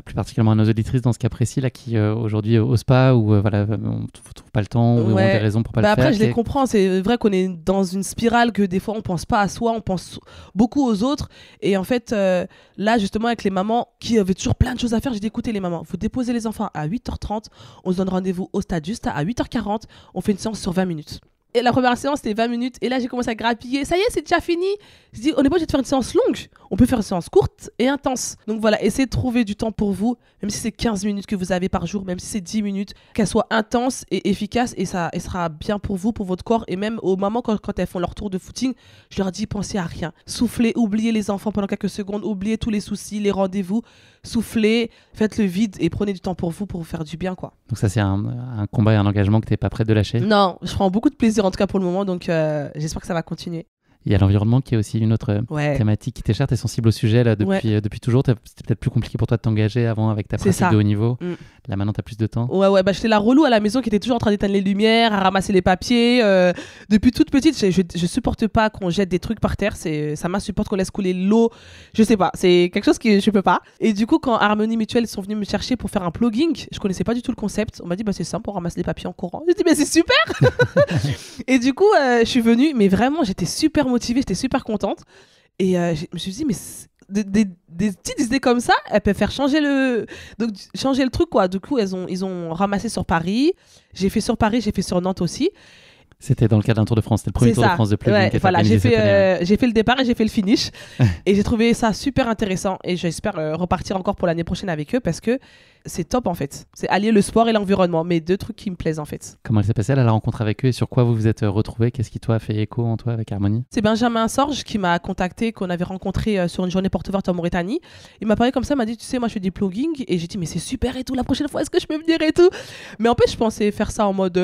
plus particulièrement à nos auditrices dans ce cas précis là, qui aujourd'hui osent pas ou on ne trouve pas le temps ou ont des raisons pour pas le faire? Après, je les comprends. C'est vrai qu'on est dans une spirale que des fois on pense pas à soi, on pense beaucoup aux autres. Et en fait, là justement avec les mamans qui avaient toujours plein de choses à faire, j'ai dit écoutez les mamans, vous déposez les enfants à 8h30, on se donne rendez-vous au stade juste à 8h40, on fait une séance sur 20 minutes. Et la première séance, c'était 20 minutes. Et là, j'ai commencé à grappiller. Ça y est, c'est déjà fini. Je dis, on n'est pas obligé de faire une séance longue. On peut faire une séance courte et intense. Donc voilà, essayez de trouver du temps pour vous. Même si c'est 15 minutes que vous avez par jour, même si c'est 10 minutes, qu'elle soit intense et efficace. Et ça sera bien pour vous, pour votre corps. Et même aux mamans, quand elles font leur tour de footing, je leur dis, pensez à rien. Soufflez, oubliez les enfants pendant quelques secondes. Oubliez tous les soucis, les rendez-vous. Soufflez, faites le vide et prenez du temps pour vous faire du bien, quoi. Donc ça, c'est un combat et un engagement que tu n'es pas prête de lâcher? Non, je prends beaucoup de plaisir, en tout cas pour le moment. Donc j'espère que ça va continuer. Il y a l'environnement qui est aussi une autre thématique qui t'est chère. Tu es sensible au sujet là, depuis toujours. C'était peut-être plus compliqué pour toi de t'engager avant avec ta pratique de haut niveau. Là, maintenant, tu as plus de temps. Ouais, j'étais la relou à la maison qui était toujours en train d'éteindre les lumières, à ramasser les papiers. Depuis toute petite, je supporte pas qu'on jette des trucs par terre. Ça m'insupporte qu'on laisse couler l'eau. Je sais pas, c'est quelque chose que je peux pas. Et du coup, quand Harmonie Mutuelle sont venus me chercher pour faire un plugging, je connaissais pas du tout le concept. On m'a dit, c'est simple, on ramasse les papiers en courant. J'ai dit, mais c'est super. Et du coup, je suis venue, mais vraiment, j'étais super motivée, j'étais super contente. Et je me suis dit, mais des petites idées comme ça, elles peuvent faire changer le truc, quoi. Du coup, ils ont ramassé sur Paris. J'ai fait sur Paris, j'ai fait sur Nantes aussi. C'était dans le cadre d'un Tour de France, c'était le premier Tour de France de plugging qui était organisé cette année. J'ai fait le départ et j'ai fait le finish. Et j'ai trouvé ça super intéressant. Et j'espère repartir encore pour l'année prochaine avec eux parce que c'est top en fait. C'est allier le sport et l'environnement, mais 2 trucs qui me plaisent en fait. Comment elle s'est passée la rencontre avec eux et sur quoi vous vous êtes retrouvés? Qu'est-ce qui toi a fait écho en toi avec Harmonie? C'est Benjamin Sorge qui m'a contacté, qu'on avait rencontré sur une journée porte ouverte en Mauritanie. Il m'a parlé comme ça, il m'a dit, tu sais, moi je fais du plugging, et j'ai dit, mais c'est super et tout, la prochaine fois, est-ce que je peux venir et tout? Mais en fait, je pensais faire ça en mode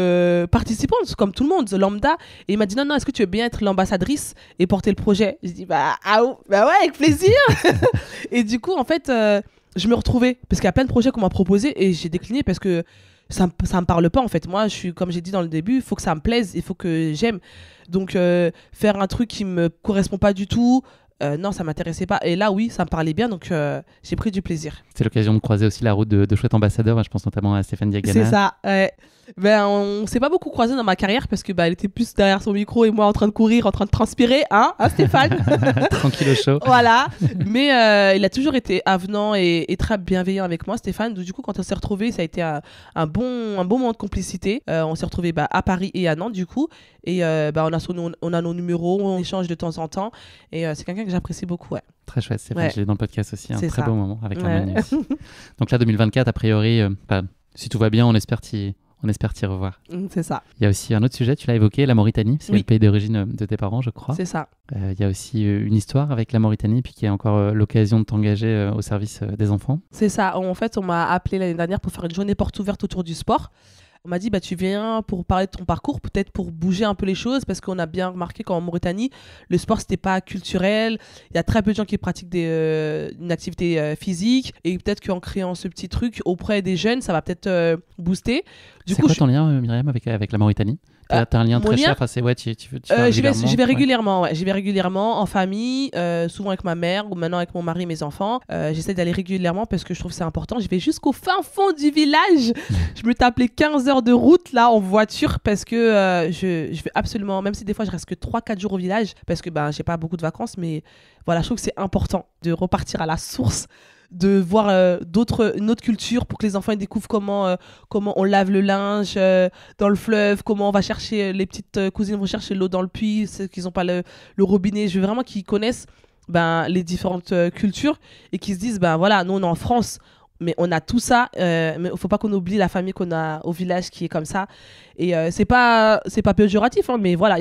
participante, comme tout le monde, lambda. Et il m'a dit, non, est-ce que tu veux bien être l'ambassadrice et porter le projet? J'ai dit, bah ouais, avec plaisir. Et du coup, en fait, je me retrouvais, parce qu'il y a plein de projets qu'on m'a proposés, et j'ai décliné parce que ça me parle pas en fait. Moi, je suis, comme j'ai dit dans le début, il faut que ça me plaise, il faut que j'aime. Donc, faire un truc qui me correspond pas du tout, non, ça m'intéressait pas. Et là, oui, ça me parlait bien, donc j'ai pris du plaisir. C'est l'occasion de croiser aussi la route de chouettes ambassadeurs. Je pense notamment à Stéphane Diagana. C'est ça, ouais. Ben, on s'est pas beaucoup croisés dans ma carrière parce que elle était plus derrière son micro et moi en train de courir, en train de transpirer, hein Stéphane? Tranquille au chaud. Voilà. Mais il a toujours été avenant et très bienveillant avec moi, Stéphane. Donc, du coup, quand on s'est retrouvés, ça a été un bon moment de complicité. On s'est retrouvés à Paris et à Nantes, du coup. Et on a nos numéros, on échange de temps en temps. Et c'est quelqu'un que j'apprécie beaucoup, ouais. Très chouette, Stéphane. Je l'ai dans le podcast aussi. Un très beau moment avec Harmonie. Donc là, 2024, a priori, si tout va bien, on espère t'y revoir. C'est ça. Il y a aussi un autre sujet, tu l'as évoqué, la Mauritanie. C'est le pays d'origine de tes parents, je crois. C'est ça. Il y a aussi une histoire avec la Mauritanie, puis qui est encore l'occasion de t'engager au service des enfants. C'est ça. En fait, on m'a appelé l'année dernière pour faire une journée porte ouverte autour du sport. On m'a dit, tu viens pour parler de ton parcours, peut-être pour bouger un peu les choses, parce qu'on a bien remarqué qu'en Mauritanie, le sport, c'était pas culturel. Il y a très peu de gens qui pratiquent une activité physique. Et peut-être qu'en créant ce petit truc auprès des jeunes, ça va peut-être booster. C'est quoi ton lien, Myriam, avec la Mauritanie? T'as un lien très cher, tu vas j'y vais régulièrement, ouais. J'y vais régulièrement en famille, souvent avec ma mère ou maintenant avec mon mari et mes enfants. J'essaie d'aller régulièrement parce que je trouve que c'est important. Je vais jusqu'au fin fond du village. Je me tape les 15 heures de route là en voiture parce que je vais absolument, même si des fois je reste que 3-4 jours au village parce que j'ai pas beaucoup de vacances, mais voilà, je trouve que c'est important de repartir à la source, de voir une autre culture pour que les enfants ils découvrent comment on lave le linge dans le fleuve, comment on va chercher, les petites cousines vont chercher l'eau dans le puits, ceux qui n'ont pas le robinet. Je veux vraiment qu'ils connaissent les différentes cultures et qu'ils se disent, voilà, nous on est en France, mais on a tout ça, mais il ne faut pas qu'on oublie la famille qu'on a au village qui est comme ça. Et c'est pas péjoratif, hein, mais voilà,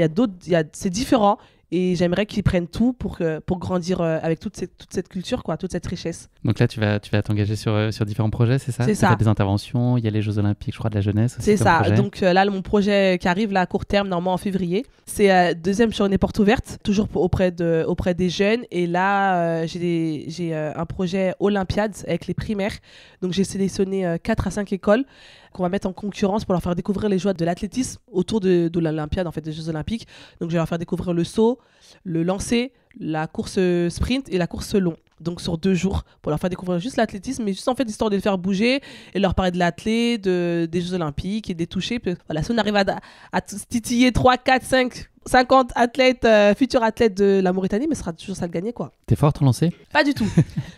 c'est différent. Et j'aimerais qu'ils prennent tout pour grandir avec toute cette culture, quoi, toute cette richesse. Donc là, tu vas t'engager sur différents projets, c'est ça? C'est ça. Tu as des interventions, il y a les Jeux Olympiques, je crois, de la jeunesse aussi. C'est ça. Projet. Donc là, mon projet qui arrive là, à court terme, normalement en février, c'est deuxième journée porte ouverte, toujours auprès des jeunes. Et là, j'ai un projet Olympiade avec les primaires. Donc j'ai sélectionné 4 à 5 écoles qu'on va mettre en concurrence pour leur faire découvrir les joies de l'athlétisme autour de l'Olympiade, en fait, des Jeux Olympiques. Donc je vais leur faire découvrir le saut, le lancer, la course sprint et la course long. Donc sur 2 jours, pour leur faire découvrir juste l'athlétisme, mais juste en fait histoire de les faire bouger et leur parler de l'athlète, des Jeux Olympiques et des toucher. Voilà, si on arrive à titiller 3, 4, 5, 50 athlètes, futurs athlètes de la Mauritanie, mais ce sera toujours ça de gagner, quoi. T'es forte en lancer? Pas du tout.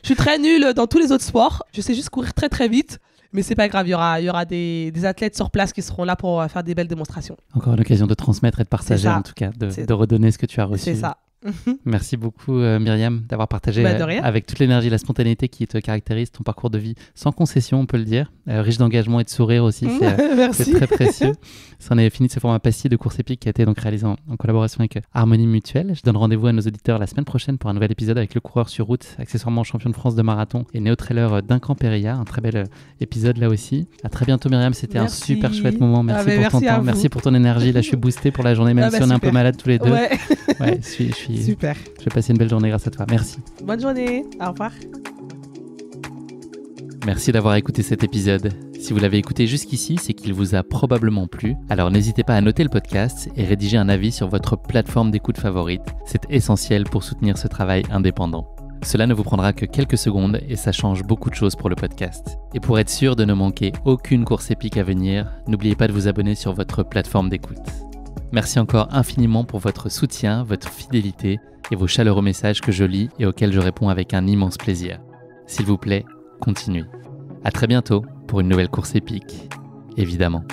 Je suis très nulle dans tous les autres sports. Je sais juste courir très très vite. Mais c'est pas grave, il y aura des athlètes sur place qui seront là pour faire des belles démonstrations. Encore une occasion de transmettre et de partager, en tout cas, de redonner ce que tu as reçu. C'est ça. Merci beaucoup Myriam d'avoir partagé avec toute l'énergie, la spontanéité qui te caractérise, ton parcours de vie sans concession, on peut le dire, riche d'engagement et de sourire aussi, c'est très précieux. Ça en est fini de ce format pastille de course épique qui a été donc réalisé en collaboration avec Harmonie Mutuelle. Je donne rendez-vous à nos auditeurs la semaine prochaine pour un nouvel épisode avec le coureur sur route, accessoirement champion de France de marathon et néo-trailer Duncan Péria, un très bel épisode là aussi. À très bientôt Myriam, c'était un super chouette moment, merci pour ton temps, merci pour ton énergie, là je suis boosté pour la journée même si on est un peu malade tous les deux. Ouais, super. Je vais passer une belle journée grâce à toi. Merci. Bonne journée. Au revoir. Merci d'avoir écouté cet épisode. Si vous l'avez écouté jusqu'ici, c'est qu'il vous a probablement plu. Alors n'hésitez pas à noter le podcast et rédiger un avis sur votre plateforme d'écoute favorite. C'est essentiel pour soutenir ce travail indépendant. Cela ne vous prendra que quelques secondes et ça change beaucoup de choses pour le podcast. Et pour être sûr de ne manquer aucune course épique à venir, n'oubliez pas de vous abonner sur votre plateforme d'écoute. Merci encore infiniment pour votre soutien, votre fidélité et vos chaleureux messages que je lis et auxquels je réponds avec un immense plaisir. S'il vous plaît, continuez. À très bientôt pour une nouvelle course épique, évidemment.